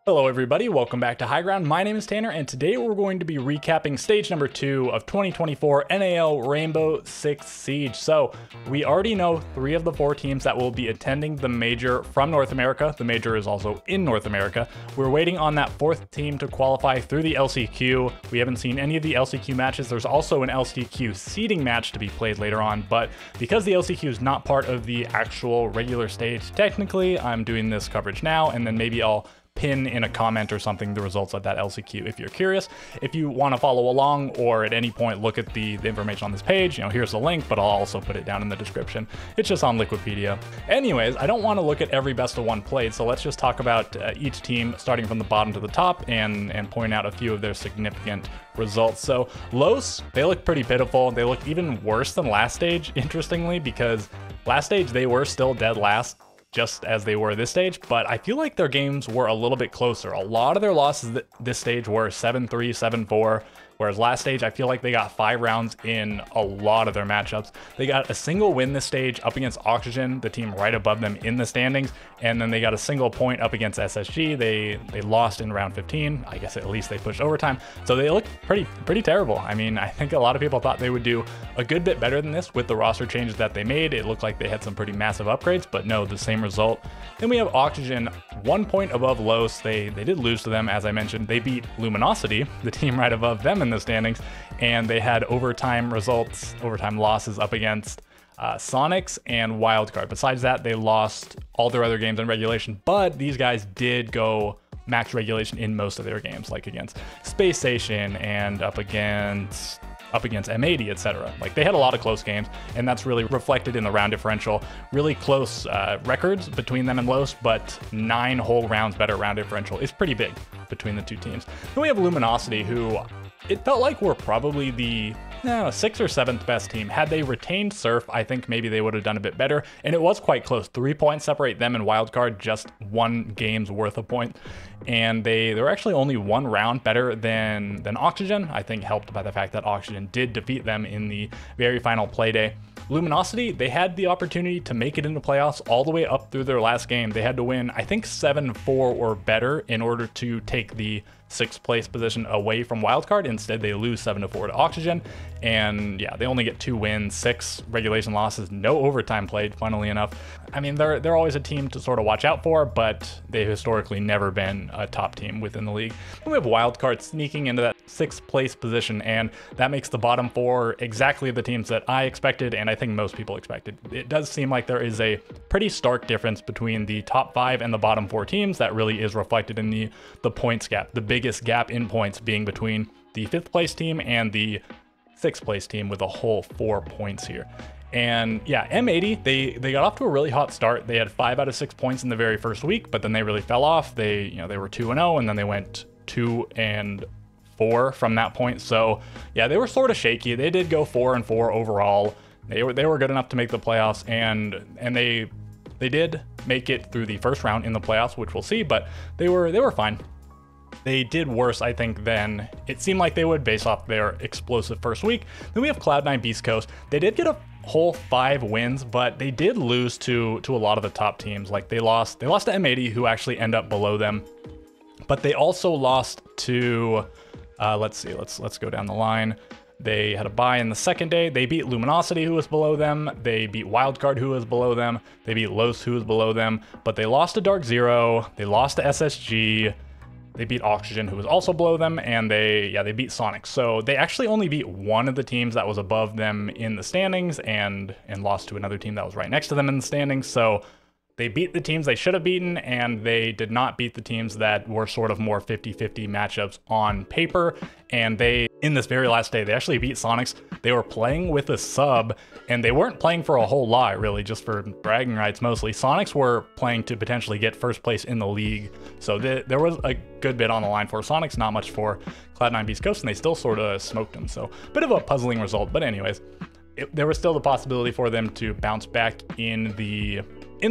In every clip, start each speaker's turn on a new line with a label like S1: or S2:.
S1: Hello everybody, welcome back to High Ground. My name is Tanner, and today we're going to be recapping stage number 2 of 2024 NAL Rainbow Six Siege. So we already know 3 of the 4 teams that will be attending the major from North America. The major is also in North America. We're waiting on that 4th team to qualify through the LCQ. We haven't seen any of the LCQ matches. There's also an LCQ seeding match to be played later on, but because the LCQ is not part of the actual regular stage, technically I'm doing this coverage now, and then maybe I'll pin in a comment or something the results of that LCQ if you're curious. If you want to follow along or at any point look at the information on this page, here's the link, but I'll also put it down in the description. It's just on Liquipedia. Anyways, I don't want to look at every best of 1 played, so let's just talk about each team starting from the bottom to the top and point out a few of their significant results. So Los, they look pretty pitiful. They look even worse than last stage, interestingly, because last stage they were still dead last, just as they were this stage, but I feel like their games were a little bit closer. A lot of their losses this stage were 7-3, 7-4, whereas last stage, I feel like they got 5 rounds in a lot of their matchups. They got a single win this stage up against Oxygen, the team right above them in the standings, and then they got a single point up against SSG. They lost in round 15. I guess at least they pushed overtime. So they look pretty terrible. I mean, I think a lot of people thought they would do a good bit better than this with the roster changes that they made. It looked like they had some pretty massive upgrades, but no, the same result. Then we have Oxygen, 1 point above Los. They did lose to them, as I mentioned. They beat Luminosity, the team right above them in the standings, and they had overtime losses up against Sonics and Wildcard. Besides that, they lost all their other games in regulation, but these guys did go max regulation in most of their games, like against Space Station and up against M80, etc. Like, they had a lot of close games, and that's really reflected in the round differential. Really close records between them and Los, but 9 whole rounds better round differential is pretty big between the 2 teams. Then we have Luminosity, who it felt like were probably the 6th or 7th best team. Had they retained Surf, I think maybe they would have done a bit better, and it was quite close. 3 points separate them and Wildcard, just 1 game's worth of points, and they were actually only 1 round better than Oxygen, I think helped by the fact that Oxygen did defeat them in the very final play day. Luminosity, they had the opportunity to make it into playoffs all the way up through their last game. They had to win, I think, 7-4 or better in order to take the 6th place position away from Wildcard. Instead, they lose 7-4 to Oxygen, and yeah, they only get 2 wins, 6 regulation losses, no overtime played, funnily enough. I mean, they're always a team to sort of watch out for, but they've historically never been a top team within the league. And we have Wildcard sneaking into that 6th place position, and that makes the bottom 4 exactly the teams that I expected, and I think most people expected. It does seem like there is a pretty stark difference between the top 5 and the bottom 4 teams that really is reflected in the points gap. The biggest gap in points being between the 5th place team and the 6th place team, with a whole 4 points here. And yeah, M80, they got off to a really hot start. They had 5 out of 6 points in the very first week, but then they really fell off. They were 2-0, and then they went 2-4 from that point. So yeah, they were sort of shaky. They did go 4-4 overall. They were good enough to make the playoffs, and they did make it through the first round in the playoffs, which we'll see, but they were fine. They did worse, I think, than it seemed like they would based off their explosive first week. Then we have Cloud9 Beast Coast. They did get a whole 5 wins, but they did lose to a lot of the top teams. Like, they lost to M80, who actually end up below them, but they also lost to let's see, let's go down the line. They had a bye in the second day. They beat Luminosity, who was below them. They beat Wildcard, who was below them. They beat Los, who was below them, but they lost to Dark Zero. They lost to SSG. They beat Oxygen, who was also below them, and they beat Sonics. So they actually only beat one of the teams that was above them in the standings, and lost to another team that was right next to them in the standings. So they beat the teams they should have beaten, and they did not beat the teams that were sort of more 50-50 matchups on paper. And in this very last day, they actually beat Sonics. They were playing with a sub, and they weren't playing for a whole lot, really, just for bragging rights mostly. Sonics were playing to potentially get first place in the league. So there was a good bit on the line for Sonics, not much for Cloud9 Beast Coast, and they still sort of smoked them. So a bit of a puzzling result, but anyways, there was still the possibility for them to bounce back in the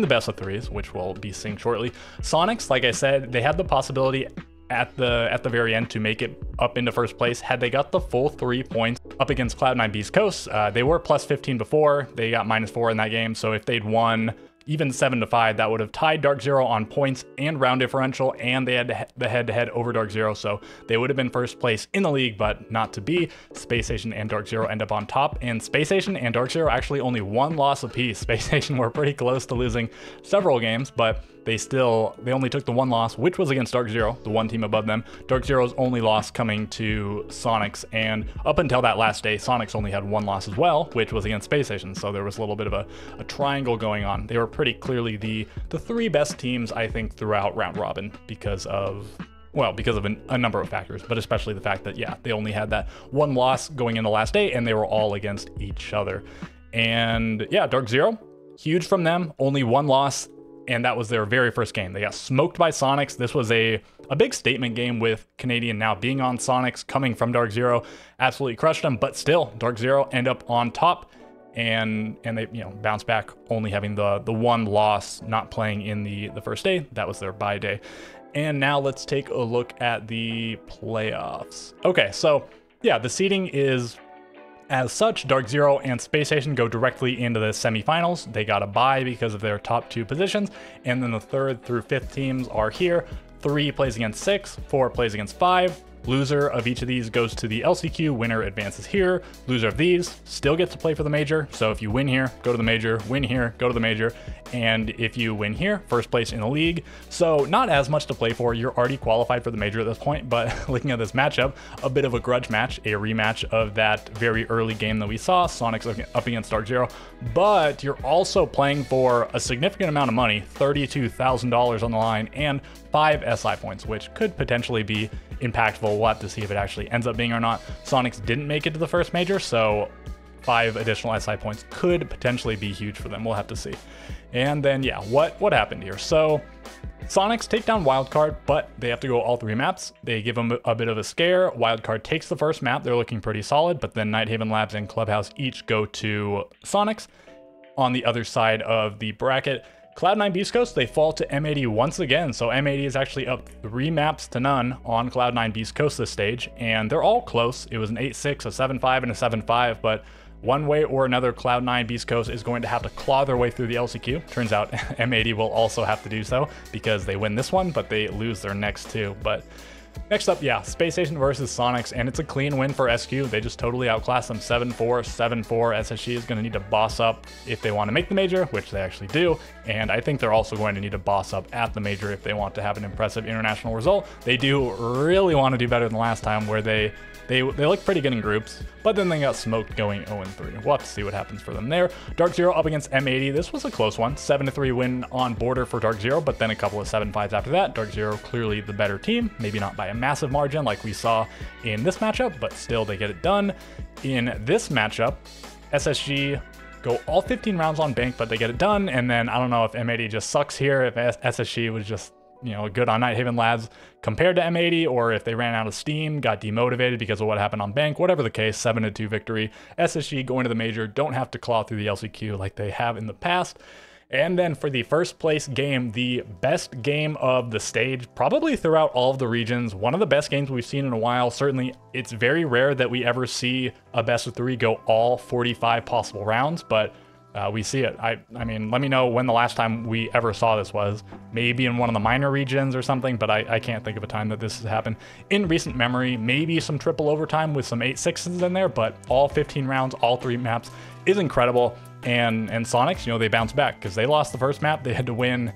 S1: best of 3s, which we'll be seeing shortly. Sonics, like I said, they had the possibility at the very end to make it up into first place. Had they got the full 3 points up against Cloud9 Beast Coast, they were plus 15 before. They got -4 in that game. So if they'd won even 7-5, that would have tied Dark Zero on points and round differential, and they had the head-to-head over Dark Zero, so they would have been first place in the league, but not to be. Space Station and Dark Zero end up on top, and Space Station and Dark Zero actually only one loss apiece. Space Station were pretty close to losing several games, but they only took the one loss, which was against Dark Zero, the one team above them. Dark Zero's only loss coming to Sonics, and up until that last day, Sonics only had one loss as well, which was against Space Station, so there was a little bit of a triangle going on. They were pretty clearly the three best teams, I think, throughout round robin because of a number of factors, but especially the fact that, yeah, they only had that one loss going in the last day, and they were all against each other. And yeah, Dark Zero, huge from them, only one loss, and that was their very first game. They got smoked by Sonics. This was a big statement game with Canadian now being on Sonics, coming from Dark Zero, absolutely crushed them, but still, Dark Zero end up on top, and they bounce back, only having the one loss, not playing in the first day. That was their bye day. And now let's take a look at the playoffs. Okay, so yeah, the seeding is as such. Dark Zero and Space Station go directly into the semifinals. They got a bye because of their top two positions, and then the 3rd through 5th teams are here. 3 plays against 6, 4 plays against 5. Loser of each of these goes to the LCQ, winner advances here. Loser of these still gets to play for the major. So if you win here, go to the major, win here, go to the major. And if you win here, first place in the league. So not as much to play for. You're already qualified for the major at this point, but looking at this matchup, a bit of a grudge match, a rematch of that very early game that we saw, Sonics up against Dark Zero. But you're also playing for a significant amount of money, $32,000 on the line, and 5 SI points, which could potentially be impactful. We'll have to see if it actually ends up being or not. Sonics didn't make it to the first major, so 5 additional SI points could potentially be huge for them. We'll have to see. And then, yeah, what happened here? So Sonics take down Wildcard, but they have to go all 3 maps. They give them a bit of a scare. Wildcard takes the first map. They're looking pretty solid, but then Nighthaven Labs and Clubhouse each go to Sonics. On the other side of the bracket, Cloud9 Beast Coast, they fall to M80 once again. So M80 is actually up 3 maps to none on Cloud9 Beast Coast this stage, and they're all close. It was an 8-6, a 7-5, and a 7-5, but one way or another, Cloud9 Beast Coast is going to have to claw their way through the LCQ. Turns out M80 will also have to do so because they win this one, but they lose their next 2. But next up, yeah, Space Station versus Sonics, and it's a clean win for SQ. They just totally outclass them 7-4, 7-4. SSG is going to need to boss up if they want to make the major, which they actually do, and I think they're also going to need to boss up at the major if they want to have an impressive international result. They do really want to do better than last time, where they look pretty good in groups, but then they got smoked going 0-3. We'll have to see what happens for them there. Dark Zero up against M80. This was a close one. 7-3 win on border for Dark Zero, but then a couple of 7-5s after that. Dark Zero clearly the better team, maybe not by a massive margin like we saw in this matchup, but still they get it done. In this matchup, SSG go all 15 rounds on bank, but they get it done, and then I don't know if M80 just sucks here, if SSG was just good on Nighthaven Labs compared to M80, or if they ran out of steam, got demotivated because of what happened on bank. Whatever the case, 7-2 victory. SSG going to the major, don't have to claw through the LCQ like they have in the past. And then for the first place game, the best game of the stage, probably throughout all of the regions, one of the best games we've seen in a while. Certainly, it's very rare that we ever see a best of 3 go all 45 possible rounds, but we see it. I mean, let me know when the last time we ever saw this was. Maybe in one of the minor regions or something, but I can't think of a time that this has happened in recent memory. Maybe some triple overtime with some 8-6s in there, but all 15 rounds, all 3 maps is incredible. And Sonics, they bounce back because they lost the first map. They had to win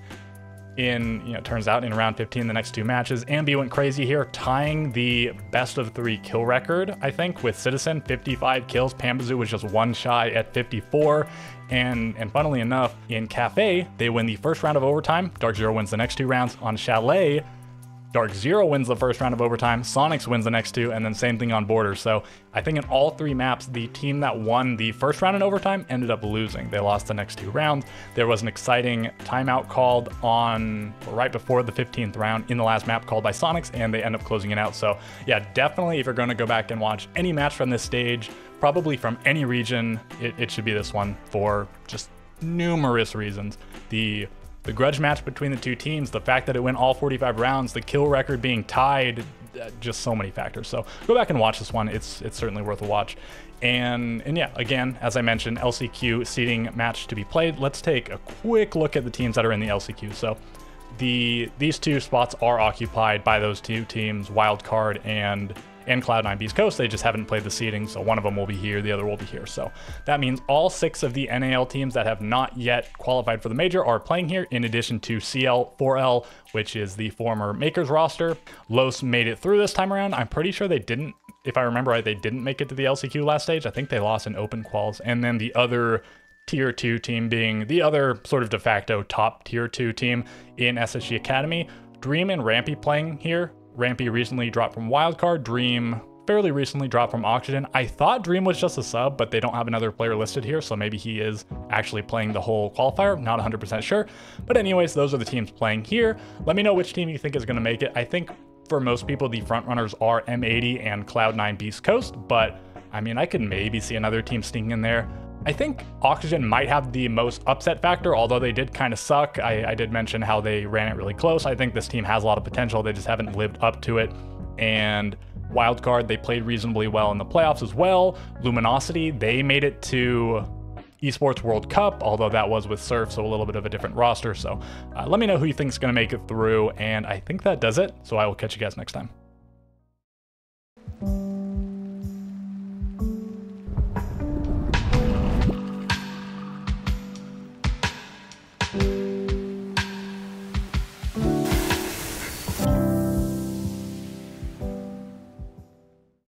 S1: in, turns out in round 15, the next 2 matches. Ambi went crazy here, tying the best of 3 kill record, I think, with Citizen, 55 kills. Pambazoo was just 1 shy at 54. And funnily enough, in Cafe, they win the first round of overtime. Dark Zero wins the next 2 rounds. On Chalet, Dark Zero wins the first round of overtime, Sonics wins the next 2, and then same thing on Border. So I think in all 3 maps, the team that won the first round in overtime ended up losing. They lost the next 2 rounds. There was an exciting timeout called on right before the 15th round in the last map called by Sonics, and they end up closing it out. So yeah, definitely if you're going to go back and watch any match from this stage, probably from any region, it should be this one for just numerous reasons. The grudge match between the 2 teams, the fact that it went all 45 rounds, the kill record being tied, just so many factors. So go back and watch this one. It's certainly worth a watch. And yeah, again, as I mentioned, LCQ seeding match to be played. Let's take a quick look at the teams that are in the LCQ. So these two spots are occupied by those two teams, Wildcard and Cloud9 Beast Coast. They just haven't played the seeding, so one of them will be here, the other will be here. So that means all 6 of the NAL teams that have not yet qualified for the major are playing here, in addition to CL, 4L, which is the former Makers roster. Los made it through this time around. I'm pretty sure they didn't, if I remember right, they didn't make it to the LCQ last stage. I think they lost in open quals. And then the other tier 2 team being the other sort of de facto top tier 2 team in SSG Academy. Dream and Rampy playing here. Rampy recently dropped from Wildcard. Dream fairly recently dropped from Oxygen. I thought Dream was just a sub, but they don't have another player listed here, so maybe he is actually playing the whole qualifier. Not 100% sure. But anyways, those are the teams playing here. Let me know which team you think is going to make it. I think for most people, the front runners are M80 and Cloud9 Beast Coast, but I mean, I could maybe see another team sneaking in there. I think Oxygen might have the most upset factor, although they did kind of suck. I did mention how they ran it really close. I think this team has a lot of potential. They just haven't lived up to it. And Wildcard, they played reasonably well in the playoffs as well. Luminosity, they made it to Esports World Cup, although that was with Surf, so a little bit of a different roster. So let me know who you think is going to make it through. And I think that does it. So I will catch you guys next time.